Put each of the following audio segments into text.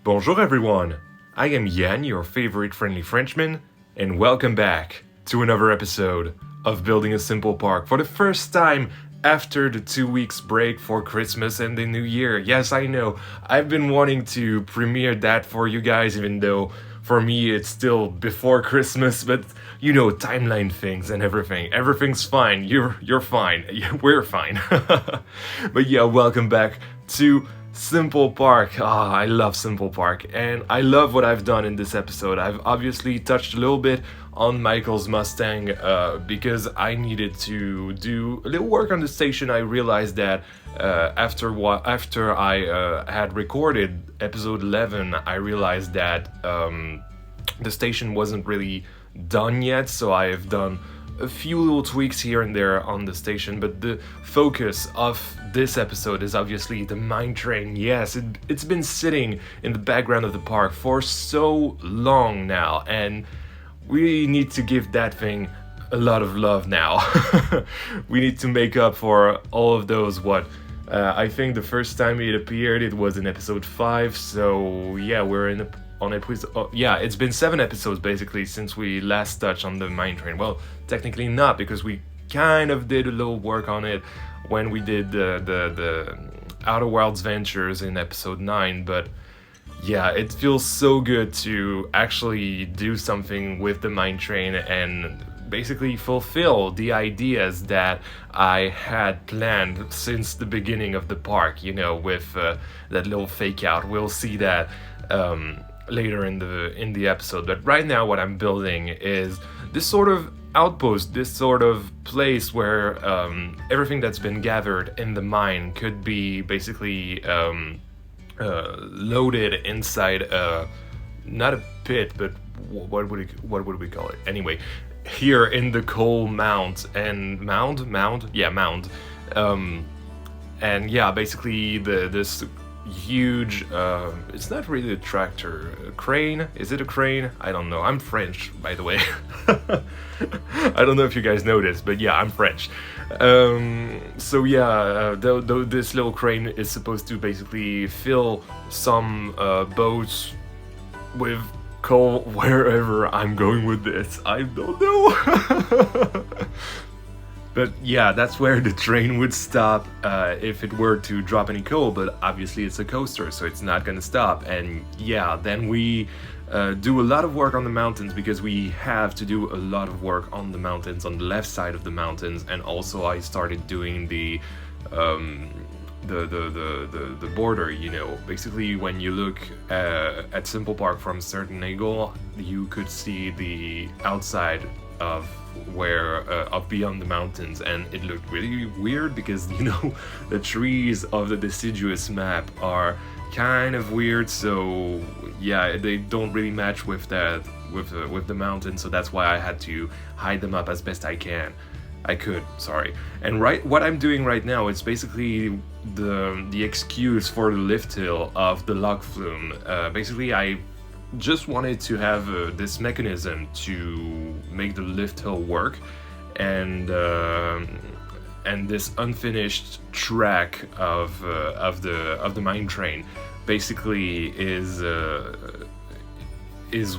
Bonjour everyone, I am Yan, your favorite friendly Frenchman, and welcome back to another episode of Building a Simple Park for the first time after the 2 weeks break for Christmas and the New Year. Yes, I know, I've been wanting to premiere that for you guys, even though for me it's still before Christmas, but you know, timeline things and everything. Everything's fine, you're fine, we're fine. But yeah, welcome back to Simple Park. I love Simple Park, and I love what I've done in this episode. I've obviously touched a little bit on Michael's Mustang because I needed to do a little work on the station. I realized that after I had recorded episode 11, I realized that the station wasn't really done yet, so I've done a few little tweaks here and there on the station, but the focus of this episode is obviously the mine train. Yes, it's been sitting in the background of the park for so long now, and we need to give that thing a lot of love now. We need to make up for all of those, I think the first time it appeared, it was in episode 5, so yeah, we're on episode, it's been 7 episodes basically since we last touched on the mine train. Well, technically not, because we kind of did a little work on it when we did the Outer Wilds Ventures in episode 9, but yeah, it feels so good to actually do something with the mine train and basically fulfill the ideas that I had planned since the beginning of the park, you know, with that little fake out. We'll see that later in the episode, but right now what I'm building is this sort of outpost, this sort of place where everything that's been gathered in the mine could be basically loaded inside not a pit, but what would we call it? Anyway, here in the coal mound, and basically this huge, it's not really a tractor, a crane. Is it a crane? I don't know. I'm French, by the way. I don't know if you guys noticed, but yeah, I'm French. So yeah, this little crane is supposed to basically fill some boats with coal. Wherever I'm going with this, I don't know. But yeah, that's where the train would stop if it were to drop any coal, but obviously it's a coaster, so it's not gonna stop. And yeah, then we do a lot of work on the mountains, because we have to do a lot of work on the mountains, on the left side of the mountains, and also I started doing the border, you know. Basically, when you look at Simple Park from a certain angle, you could see the outside of up beyond the mountains, and it looked really weird because, you know, the trees of the deciduous map are kind of weird, so yeah, they don't really match with that with the mountain, so that's why I had to hide them up as best I could, sorry. And what I'm doing right now is basically the excuse for the lift hill of the log flume. Basically, I just wanted to have this mechanism to make the lift hill work, and this unfinished track of the mine train basically is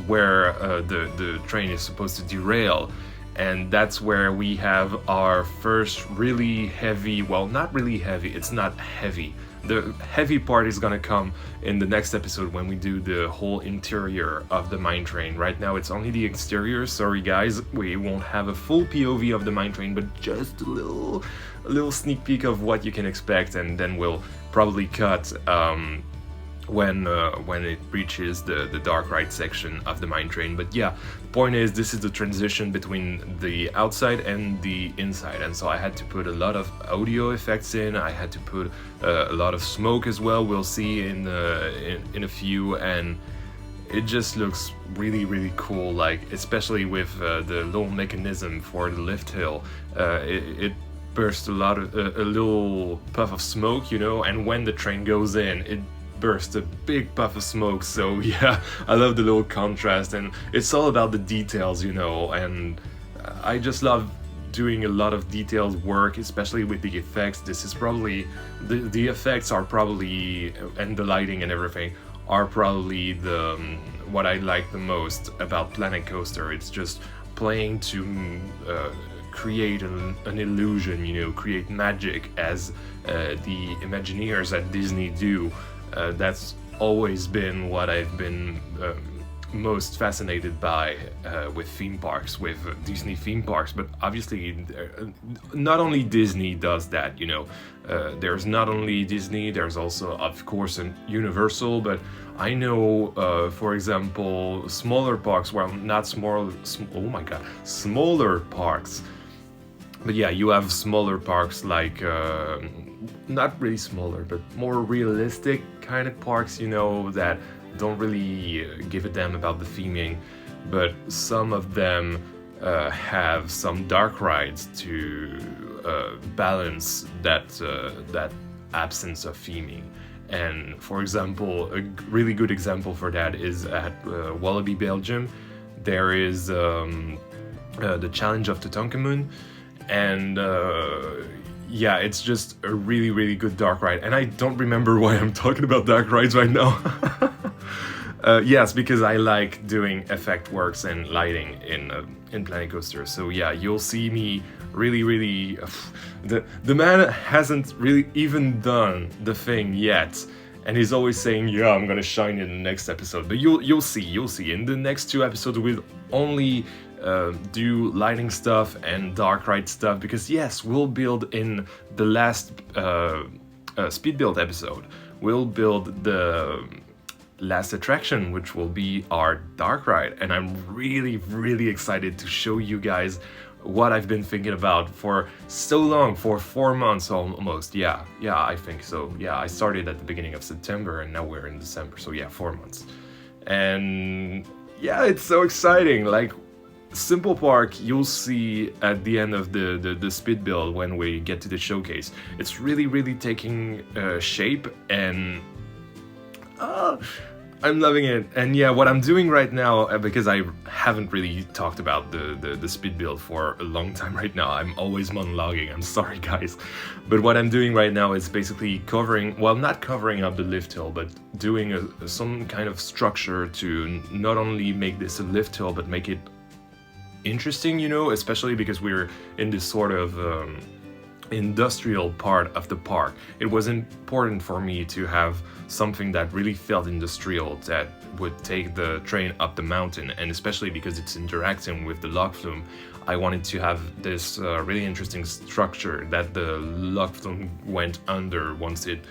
where the train is supposed to derail. And that's where we have our first really heavy, well, not really heavy, it's not heavy. The heavy part is gonna come in the next episode when we do the whole interior of the mine train. Right now it's only the exterior, sorry guys, we won't have a full POV of the mine train, but just a little sneak peek of what you can expect, and then we'll probably cut when it reaches the dark ride section of the mine train. But yeah, the point is, this is the transition between the outside and the inside, and so I had to put a lot of audio effects in. I had to put a lot of smoke as well. We'll see in a few, and it just looks really, really cool, like especially with the little mechanism for the lift hill. It bursts a little puff of smoke, you know, and when the train goes in, it burst a big puff of smoke. So yeah, I love the little contrast, and it's all about the details, you know, and I just love doing a lot of detailed work, especially with the effects. This is probably the effects are probably, and the lighting and everything are probably the what I like the most about Planet Coaster. It's just playing to create an illusion, create magic as the Imagineers at Disney do. That's always been what I've been most fascinated by with theme parks, with Disney theme parks. But obviously, not only Disney does that, there's not only Disney, there's also, of course, Universal, but I know, for example, smaller parks, well, not small, oh my god, smaller parks. But yeah, you have smaller parks like, not really smaller, but more realistic kind of parks, that don't really give a damn about the theming, but some of them have some dark rides to balance that absence of theming. And for example, a really good example for that is at Wallaby Belgium. There is the Challenge of Tutankhamun, and yeah, it's just a really, really good dark ride. And I don't remember why I'm talking about dark rides right now. Yes, because I like doing effect works and lighting in Planet Coaster. So yeah, you'll see me really the man hasn't really even done the thing yet, and he's always saying, yeah, I'm gonna shine in the next episode. But you'll see in the next 2 episodes we'll only do lighting stuff and dark ride stuff, because yes, we'll build in the last Speedbuild episode, we'll build the last attraction, which will be our dark ride, and I'm really excited to show you guys what I've been thinking about for so long, for 4 months almost. Yeah, I think so. Yeah, I started at the beginning of September and now we're in December, so yeah, 4 months. And yeah, it's so exciting. Like, Simple Park, you'll see at the end of the Speedbuild when we get to the showcase. It's really taking shape, and I'm loving it. And yeah, what I'm doing right now, because I haven't really talked about the Speedbuild for a long time right now, I'm always monologuing, I'm sorry guys. But what I'm doing right now is basically not covering up the lift hill, but doing some kind of structure to not only make this a lift hill, but make it interesting, especially because we're in this sort of industrial part of the park. It was important for me to have something that really felt industrial, that would take the train up the mountain, and especially because it's interacting with the log flume, I wanted to have this really interesting structure that the log flume went under once it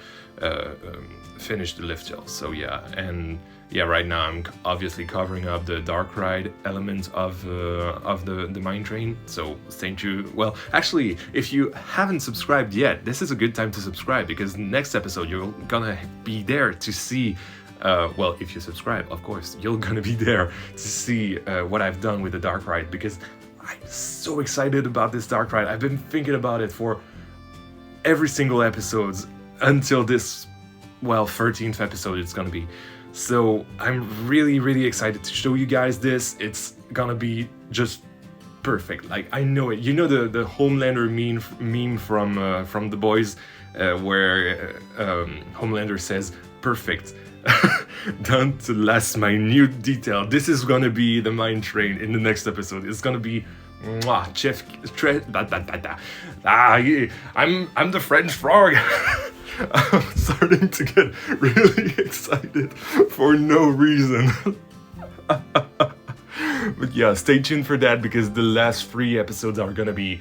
finished the lift hill. So yeah, and yeah, right now I'm obviously covering up the dark ride element of the mine train, so stay tuned. Well, actually, if you haven't subscribed yet, this is a good time to subscribe, because next episode you're gonna be there to see, well, if you subscribe, of course, you're gonna be there to see what I've done with the dark ride, because I'm so excited about this dark ride. I've been thinking about it for every single episode until this, well, 13th episode it's gonna be. So I'm really excited to show you guys this. It's gonna be just perfect. Like, I know it. You know the Homelander meme from The Boys, where Homelander says, "Perfect." Down to last minute detail. This is gonna be the mine train in the next episode. It's gonna be I'm the French frog. I'm starting to get really excited for no reason. But yeah, stay tuned for that, because the last 3 episodes are gonna be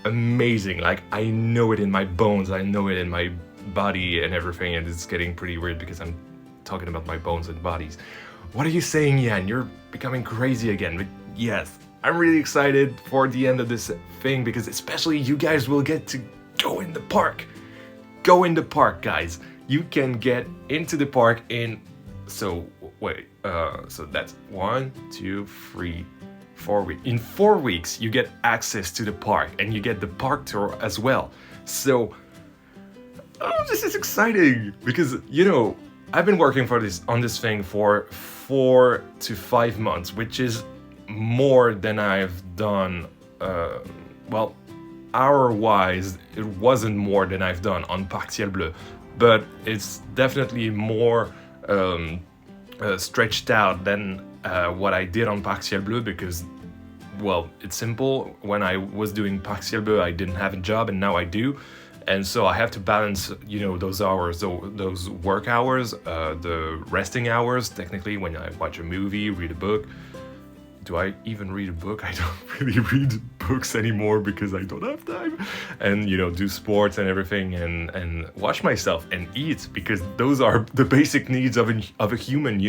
amazing. Like, I know it in my bones, I know it in my body and everything, and it's getting pretty weird because I'm talking about my bones and bodies. What are you saying, Yan? You're becoming crazy again. But yes, I'm really excited for the end of this thing, because especially you guys will get to go in the park. Go in the park, guys. You can get into the park in, so wait, so that's 1, 2, 3, 4 weeks. In 4 weeks, you get access to the park, and you get the park tour as well. So, this is exciting, because I've been working on this thing for 4 to 5 months, which is more than I've done. Well, hour-wise, it wasn't more than I've done on Parc Ciel Bleu, but it's definitely more stretched out than what I did on Parc Ciel Bleu, because, well, it's simple. When I was doing Parc Ciel Bleu, I didn't have a job, and now I do. And so I have to balance, those hours, those work hours, the resting hours, technically, when I watch a movie, read a book. Do I even read a book? I don't really read books anymore because I don't have time. And, do sports and everything, and watch myself and eat, because those are the basic needs of a human,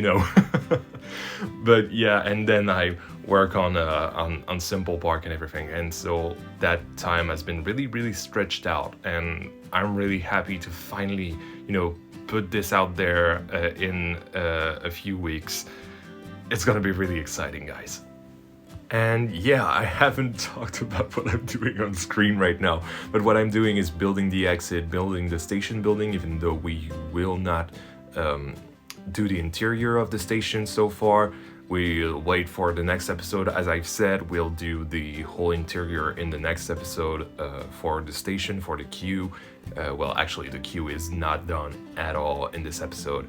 But yeah, and then I work on Simple Park and everything. And so that time has been really, really stretched out. And I'm really happy to finally, put this out there in a few weeks. It's gonna be really exciting, guys. And yeah, I haven't talked about what I'm doing on screen right now, but what I'm doing is building the exit, building the station building, even though we will not do the interior of the station so far. We'll wait for the next episode. As I've said, we'll do the whole interior in the next episode for the station, for the queue. Well, actually, the queue is not done at all in this episode.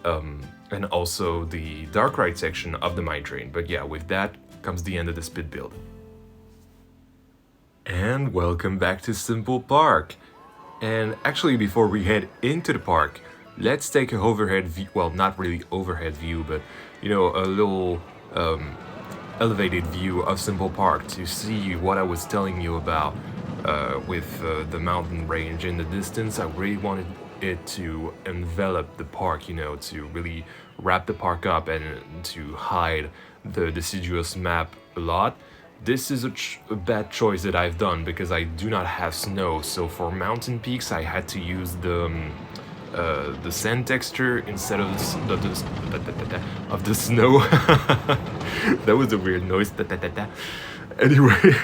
And also the dark ride section of the mine train. But yeah, with that comes the end of the speed build. And welcome back to Simple Park. And actually, before we head into the park, let's take a overhead view. Well, not really overhead view, but a little elevated view of Simple Park to see what I was telling you about with the mountain range in the distance. I really wanted it to envelop the park, to really wrap the park up and to hide the deciduous map a lot. This is a bad choice that I've done because I do not have snow. So for mountain peaks, I had to use the sand texture instead of the snow. That was a weird noise. Anyway.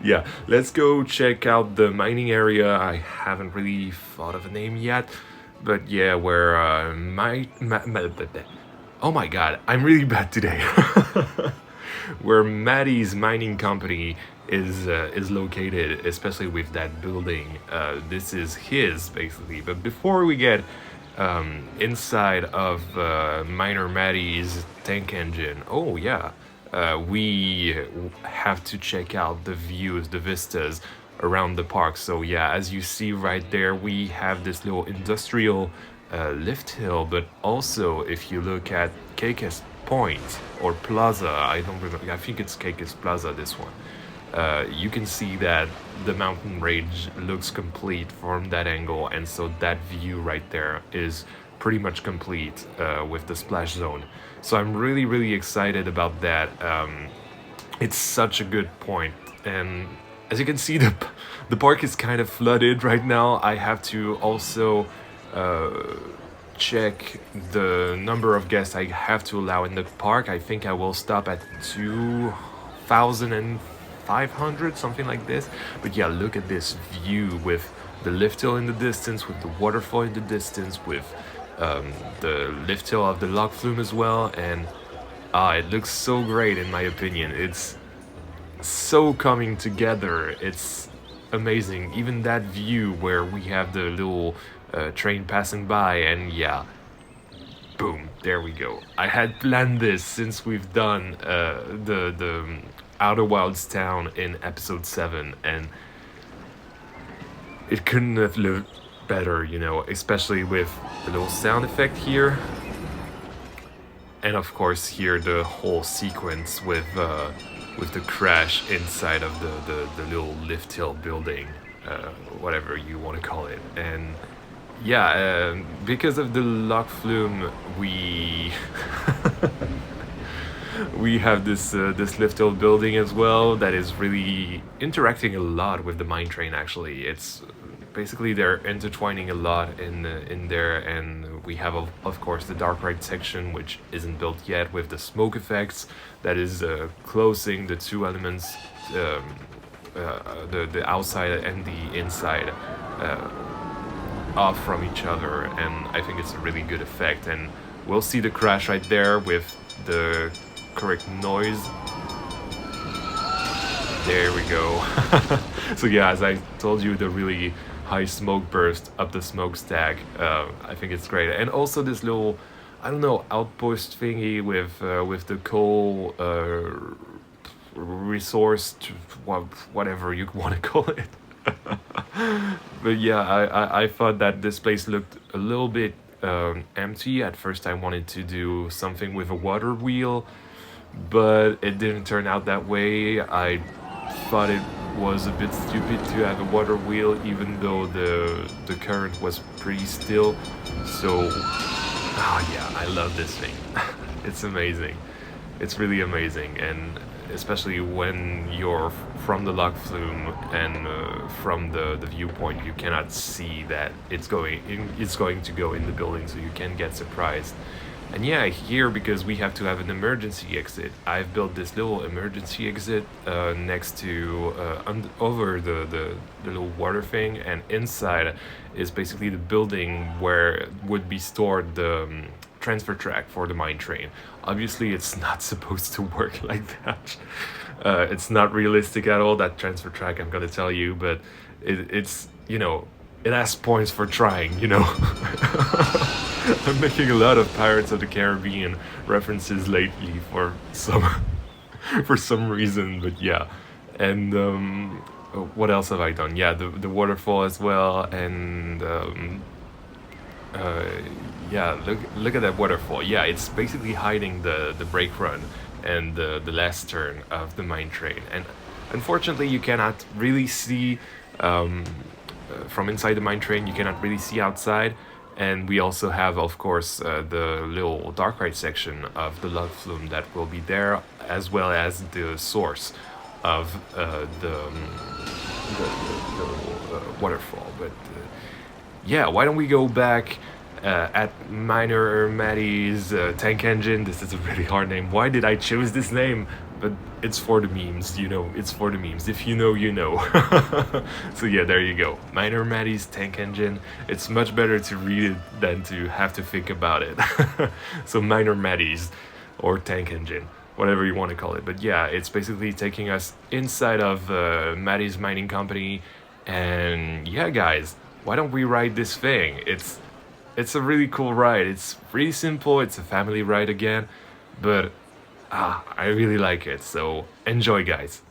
Yeah, let's go check out the mining area. I haven't really thought of a name yet, but yeah, where oh my god, I'm really bad today. Where Maddie's mining company is located, especially with that building. This is his, basically. But before we get inside of Miner Maddie's tank engine, oh yeah, we have to check out the views, the vistas around the park. So yeah, as you see right there, we have this little industrial lift hill, but also if you look at Kekes Point or Plaza, I don't remember, I think it's Kekes Plaza, this one. You can see that the mountain range looks complete from that angle, and so that view right there is pretty much complete with the splash zone. So I'm really, really excited about that. It's such a good point, and as you can see, the park is kind of flooded right now. I have to also check the number of guests I have to allow in the park. I think I will stop at 2,500, something like this. But yeah, look at this view with the lift hill in the distance, with the waterfall in the distance, with the lift hill of the log flume as well, and it looks so great in my opinion. It's so coming together. It's amazing. Even that view where we have the little train passing by, and yeah, boom, there we go. I had planned this since we've done the Outer Wilds town in episode 7, and it couldn't have looked better, especially with the little sound effect here, and of course here the whole sequence with the crash inside of the little lift hill building, whatever you want to call it. And yeah, because of the log flume, we we have this lift hill building as well that is really interacting a lot with the mine train. Actually, it's basically they're intertwining a lot in there, and we have of course the dark ride section, which isn't built yet, with the smoke effects that is closing the two elements, the outside and the inside, off from each other, and I think it's a really good effect. And we'll see the crash right there with the correct noise. There we go. So yeah, as I told you, the really high smoke burst up the smokestack. I think it's great. And also this little, I don't know, outpost thingy with the coal resource, whatever you want to call it. But yeah, I thought that this place looked a little bit empty. At first I wanted to do something with a water wheel, but it didn't turn out that way. I thought it was a bit stupid to have a water wheel, even though the current was pretty still. So yeah, I love this thing. It's amazing. It's really amazing, and especially when you're from the log flume and from the viewpoint, you cannot see that it's going to go in the building, so you can get surprised. And yeah, here, because we have to have an emergency exit, I've built this little emergency exit next to over the little water thing, and inside is basically the building where would be stored the transfer track for the mine train. Obviously, it's not supposed to work like that. It's not realistic at all, that transfer track, I'm gonna tell you, but it's, you know, it has points for trying, you know. I'm making a lot of Pirates of the Caribbean references lately for some reason, but yeah. And what else have I done? Yeah, the waterfall as well, and yeah, look at that waterfall. Yeah, it's basically hiding the brake run and the last turn of the mine train. And unfortunately, you cannot really see from inside the mine train. You cannot really see outside. And we also have, of course, the little dark ride section of the log flume that will be there, as well as the source of the waterfall. But yeah, why don't we go back at Miner Maddie's tank engine? This is a really hard name. Why did I choose this name? But it's for the memes, you know, it's for the memes. If you know, you know. So yeah, there you go. Miner Maddie's tank engine. It's much better to read it than to have to think about it. So Miner Maddie's, or tank engine, whatever you want to call it. But yeah, it's basically taking us inside of Maddie's mining company. And yeah, guys, why don't we ride this thing? It's a really cool ride. It's really simple. It's a family ride again, but I really like it, so enjoy, guys.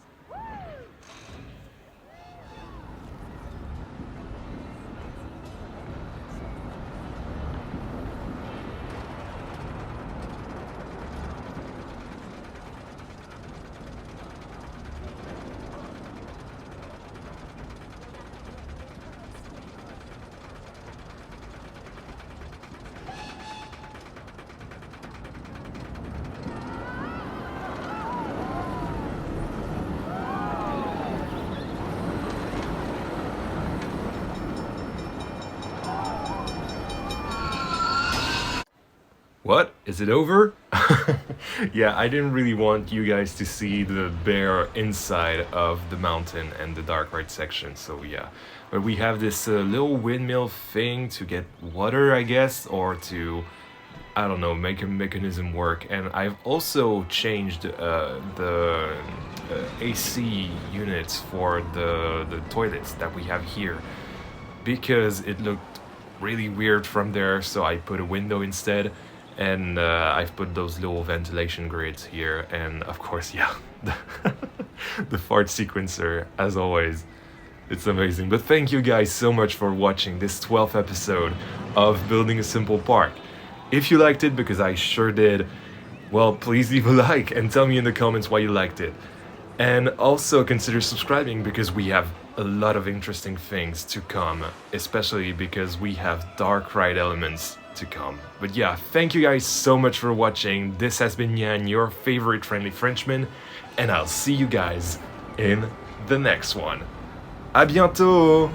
What? Is it over? Yeah, I didn't really want you guys to see the bare inside of the mountain and the dark ride section, so yeah. But we have this little windmill thing to get water, I guess, or to, I don't know, make a mechanism work. And I've also changed the AC units for the toilets that we have here, because it looked really weird from there, so I put a window instead. And I've put those little ventilation grids here, and of course, yeah, the fart sequencer, as always. It's amazing. But thank you guys so much for watching this 12th episode of Building a Simple Park. If you liked it, because I sure did, well, please leave a like and tell me in the comments why you liked it. And also consider subscribing, because we have a lot of interesting things to come, especially because we have dark ride elements to come. But yeah, thank you guys so much for watching. This has been Yan, your favorite friendly Frenchman, and I'll see you guys in the next one. À bientôt!